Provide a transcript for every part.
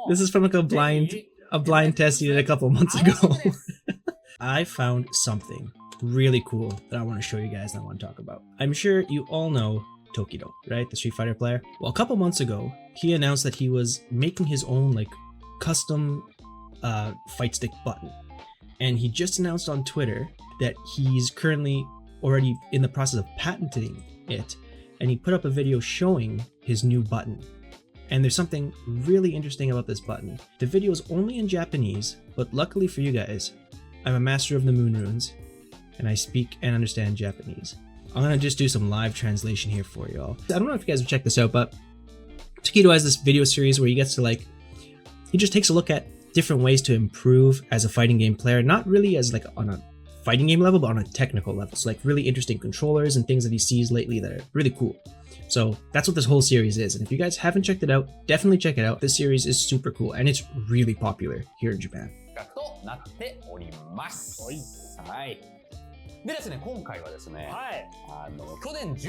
This is from like a blind test he did a couple months ago. I found something really cool that I want to show you guys and I want to talk about. I'm sure you all know Tokido, right? The Street Fighter player. Well, a couple months ago, he announced that he was making his own like custom fight stick button. And he just announced on Twitter that he's currently already in the process of patenting it. And he put up a video showing his new button. And there's something really interesting about this button. The video is only in Japanese, but luckily for you guys, I'm a master of the moonrunes, and I speak and understand Japanese. I'm gonna just do some live translation here for y'all. I don't know if you guys have checked this out, but Tokido has this video series where he gets to he just takes a look at different ways to improve as a fighting game player, not really as like on a fighting game level, but on a technical level. So like really interesting controllers and things that he sees lately that are really cool. So that's what this whole series is. And if you guys haven't checked it out, definitely check it out. This series is super cool and it's really popular here in Japan.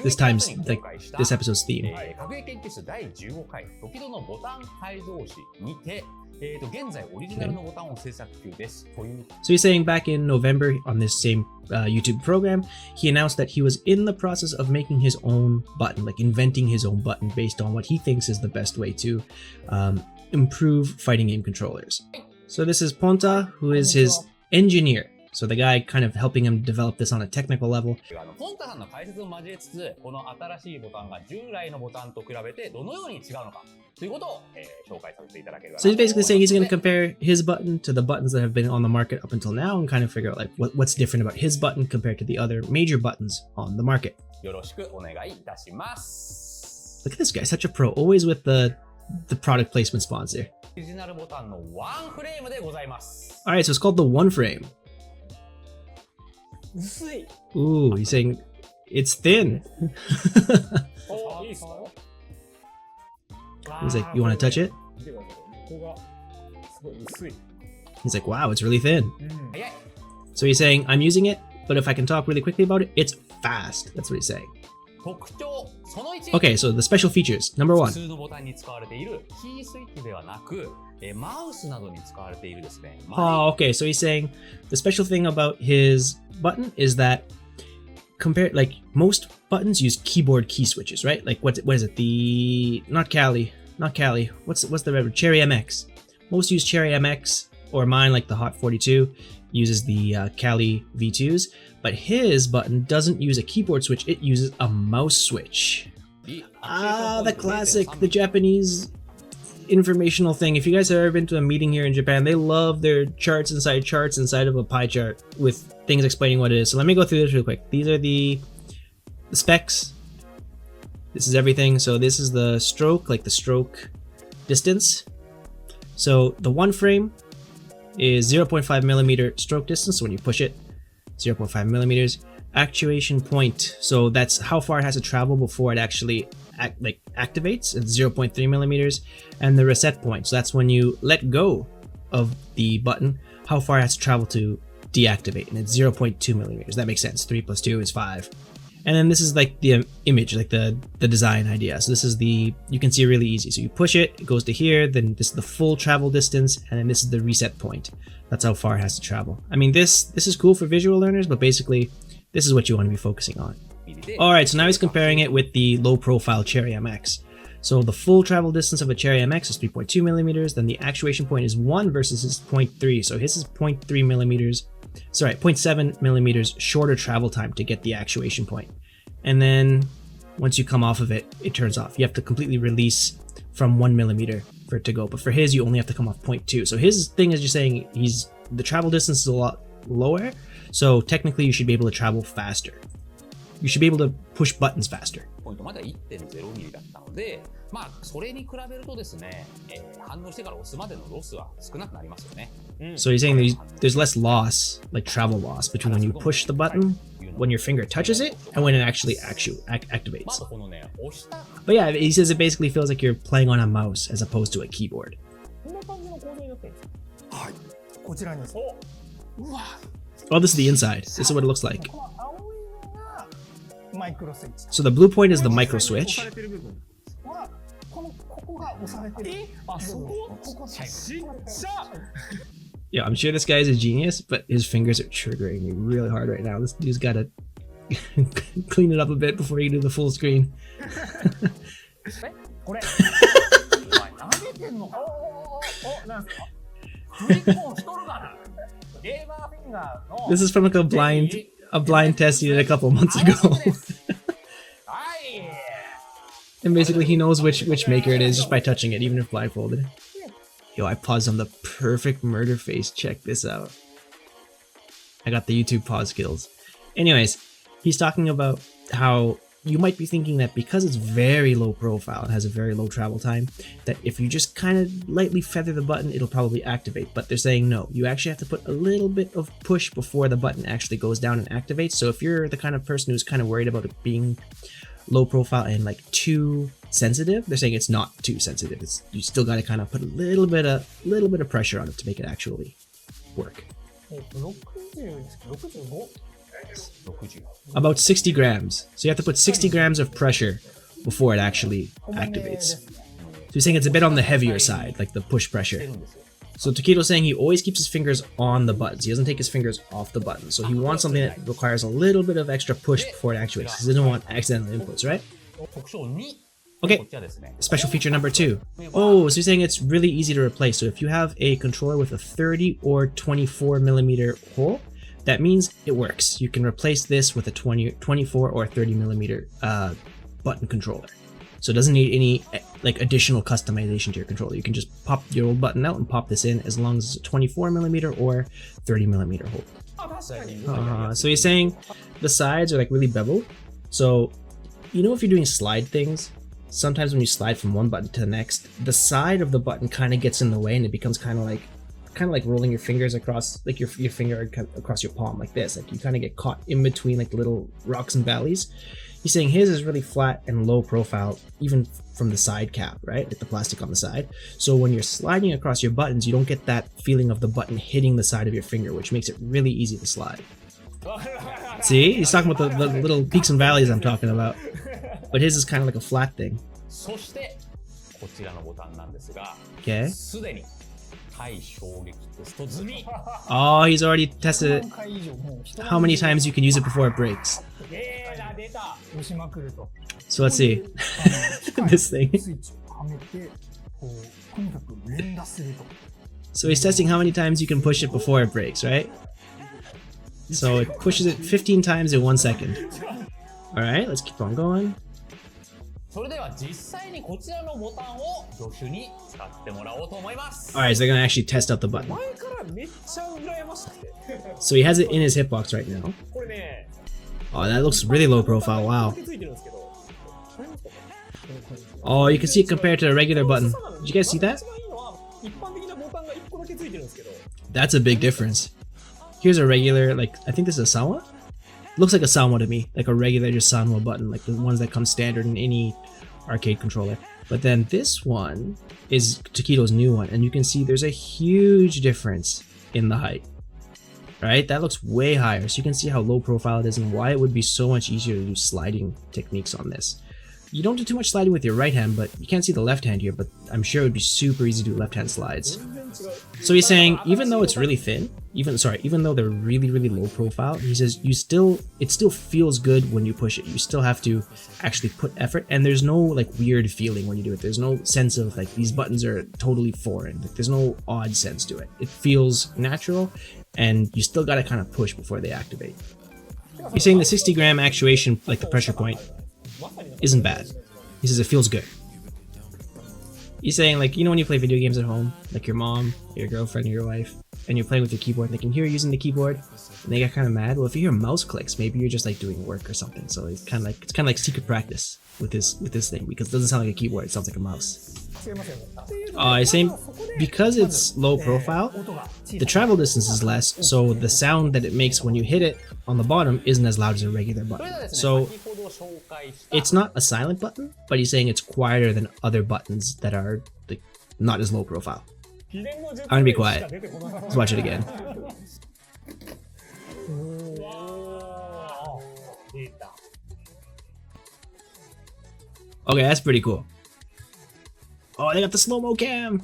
This time's like this episode's theme. So he's saying back in November on this same YouTube program, he announced that he was in the process of making his own button, like inventing his own button based on what he thinks is the best way to improve fighting game controllers. So this is Ponta, who is his engineer. So the guy kind of helping him develop this on a technical level. So he's basically saying he's going to compare his button to the buttons that have been on the market up until now and kind of figure out like what's different about his button compared to the other major buttons on the market. Look at this guy, such a pro, always with the product placement sponsor. Alright, so it's called the OneFRAME. Ooh, he's saying it's thin. He's like, you want to touch it? He's like, wow, it's really thin. So he's saying, I'm using it, but if I can talk really quickly about it, it's fast. That's what he's saying. Okay, so the special features. Number one. Oh, okay, so he's saying the special thing about his button is that compared, like most buttons use keyboard key switches, right? Like what is it? The not Cali. What's the red? Cherry MX. Most use Cherry MX, or mine like the Haute42 uses the Cali V2s, but his button doesn't use a keyboard switch, it uses a mouse switch. Ah, the classic, the Japanese informational thing. If you guys have ever been to a meeting here in Japan, they love their charts inside of a pie chart with things explaining what it is. So let me go through this real quick. These are the specs. This is everything. So this is the stroke, like the stroke distance. So the OneFRAME is 0.5 millimeter stroke distance. So when you push it, 0.5 millimeters. Actuation point. So that's how far it has to travel before it actually activates. It's 0.3 millimeters. And the reset point. So that's when you let go of the button, how far it has to travel to deactivate. And it's 0.2 millimeters. That makes sense. 3 plus 2 is 5. And then this is like the image, like the design idea. So this is you can see really easy. So you push it, it goes to here, then this is the full travel distance, and then this is the reset point. That's how far it has to travel. I mean, this is cool for visual learners, but basically, this is what you want to be focusing on. Alright, so now he's comparing it with the low profile Cherry MX. So the full travel distance of a Cherry MX is 3.2 millimeters, then the actuation point is 1 versus his 0.3. So his is 0.3 millimeters. Sorry, 0.7 millimeters shorter travel time to get the actuation point. And then once you come off of it, it turns off. You have to completely release from 1 millimeter for it to go. But for his, you only have to come off 0.2. So his thing is just saying the travel distance is a lot lower. So technically you should be able to travel faster. You should be able to push buttons faster. So he's saying there's less loss, like travel loss, between when you push the button, when your finger touches it, and when it actually activates. But yeah, he says it basically feels like you're playing on a mouse as opposed to a keyboard. Oh, this is the inside. This is what it looks like. So the blue point is the micro switch. Yeah, I'm sure this guy is a genius, but his fingers are triggering me really hard right now. This dude's gotta clean it up a bit before you do the full screen. This is from like a blind test he did a couple months ago. And basically he knows which maker it is just by touching it, even if blindfolded. Yo, I paused on the perfect murder face. Check this out. I got the YouTube pause skills. Anyways, he's talking about how you might be thinking that because it's very low profile and has a very low travel time, that if you just kind of lightly feather the button, it'll probably activate. But they're saying no, you actually have to put a little bit of push before the button actually goes down and activates. So if you're the kind of person who's kind of worried about it being low profile and like too sensitive, they're saying it's not too sensitive. It's, you still got to kind of put a little bit of pressure on it to make it actually work. About 60 grams. So you have to put 60 grams of pressure before it actually activates. So he's saying it's a bit on the heavier side, like the push pressure. So Tokido's saying he always keeps his fingers on the buttons. He doesn't take his fingers off the buttons. So he wants something that requires a little bit of extra push before it actuates, because he doesn't want accidental inputs, right? Okay, special feature number 2. Oh, so he's saying it's really easy to replace. So if you have a controller with a 30 or 24 millimeter hole, that means it works. You can replace this with a 24 or 30 millimeter button controller. So it doesn't need any like additional customization to your controller. You can just pop your old button out and pop this in as long as it's a 24 millimeter or 30 millimeter hole. So he's saying the sides are like really beveled. So, you know, if you're doing slide things, sometimes when you slide from one button to the next, the side of the button kind of gets in the way and it becomes kind of like rolling your fingers across, like your finger across your palm like this. Like you kind of get caught in between like little rocks and valleys. He's saying his is really flat and low profile, even from the side cap, right? Like the plastic on the side. So when you're sliding across your buttons, you don't get that feeling of the button hitting the side of your finger, which makes it really easy to slide. See? He's talking about the little peaks and valleys I'm talking about. But his is kind of like a flat thing. Okay. Oh, he's already tested it. How many times you can use it before it breaks? So let's see. This thing. So he's testing how many times you can push it before it breaks, right? So it pushes it 15 times in 1 second. Alright, let's keep on going. Alright, so they're gonna actually test out the button. So he has it in his hitbox right now. Oh, that looks really low profile, wow. Oh, you can see it compared to a regular button. Did you guys see that? That's a big difference. Here's a regular, like, I think this is a Sanwa? Looks like a Sanwa to me, like a regular just Sanwa button, like the ones that come standard in any arcade controller. But then this one is Tokido's new one, and you can see there's a huge difference in the height. Right? That looks way higher, so you can see how low profile it is and why it would be so much easier to do sliding techniques on this. You don't do too much sliding with your right hand, but you can't see the left hand here, but I'm sure it would be super easy to do left hand slides. So he's saying, even though it's really thin, even though they're really, really low profile, he says it still feels good when you push it. You still have to actually put effort, and there's no like weird feeling when you do it. There's no sense of like these buttons are totally foreign. Like, there's no odd sense to it. It feels natural, and you still gotta kind of push before they activate. He's saying the 60 gram actuation, like the pressure point, isn't bad. He says it feels good. He's saying, like, you know when you play video games at home, like your mom, your girlfriend, or your wife, and you're playing with your keyboard and they can hear you using the keyboard and they get kind of mad? Well, if you hear mouse clicks, maybe you're just like doing work or something. So it's kind of like secret practice with this thing, because it doesn't sound like a keyboard, it sounds like a mouse. He's saying because it's low profile, the travel distance is less, so the sound that it makes when you hit it on the bottom isn't as loud as a regular button. So it's not a silent button, but he's saying it's quieter than other buttons that are like, not as low profile. I'm gonna be quiet. Let's watch it again. Okay, that's pretty cool. Oh, they got the slow-mo cam.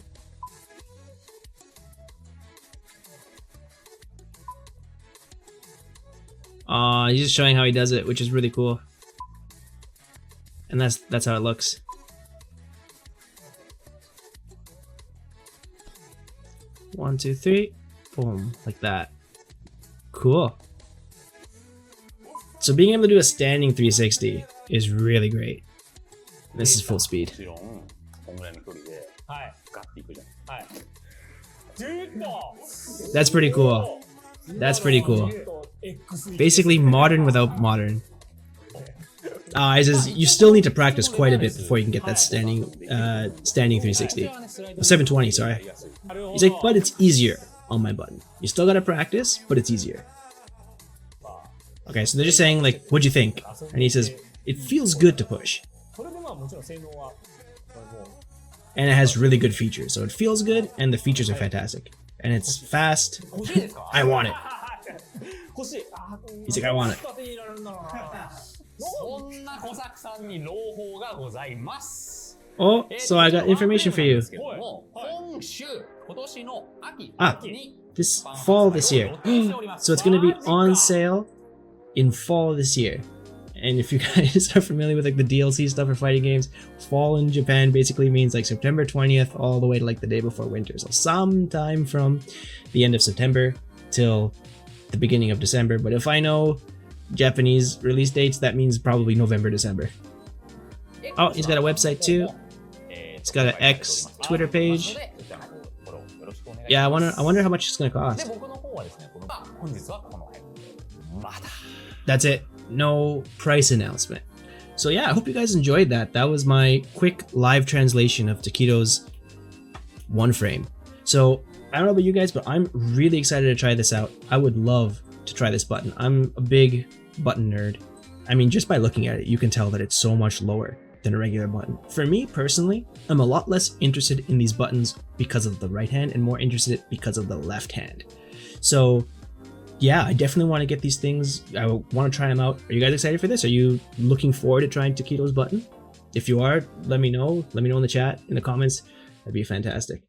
He's just showing how he does it, which is really cool. And that's how it looks. One, two, three, boom, like that. Cool. So being able to do a standing 360 is really great. This is full speed. That's pretty cool. That's pretty cool. Basically modern without modern. He says you still need to practice quite a bit before you can get that standing 360. 720, sorry. He's like, but it's easier on my button. You still gotta practice, but it's easier. Okay, so they're just saying like, what'd you think? And he says, it feels good to push. And it has really good features. So it feels good and the features are fantastic. And it's fast. I want it. He's like, I want it. Oh, so I got information for you. This fall this year. So it's gonna be on sale in fall this year. And if you guys are familiar with like the DLC stuff for fighting games, fall in Japan basically means like September 20th all the way to like the day before winter. So sometime from the end of September till the beginning of December. But if I know Japanese release dates, that means probably November, December. Oh, he's got a website too. It's got an X Twitter page. Yeah, I wonder how much it's gonna cost. That's it. No price announcement. So yeah, I hope you guys enjoyed that. That was my quick live translation of Tokido's OneFRAME. So I don't know about you guys, but I'm really excited to try this out. I would love to try this button. I'm a big button nerd. I mean, just by looking at it, you can tell that it's so much lower than a regular button. For me personally, I'm a lot less interested in these buttons because of the right hand and more interested because of the left hand. So yeah, I definitely want to get these things. I want to try them out. Are you guys excited for this? Are you looking forward to trying Tokido's button? If you are, let me know. Let me know in the chat, in the comments. That'd be fantastic.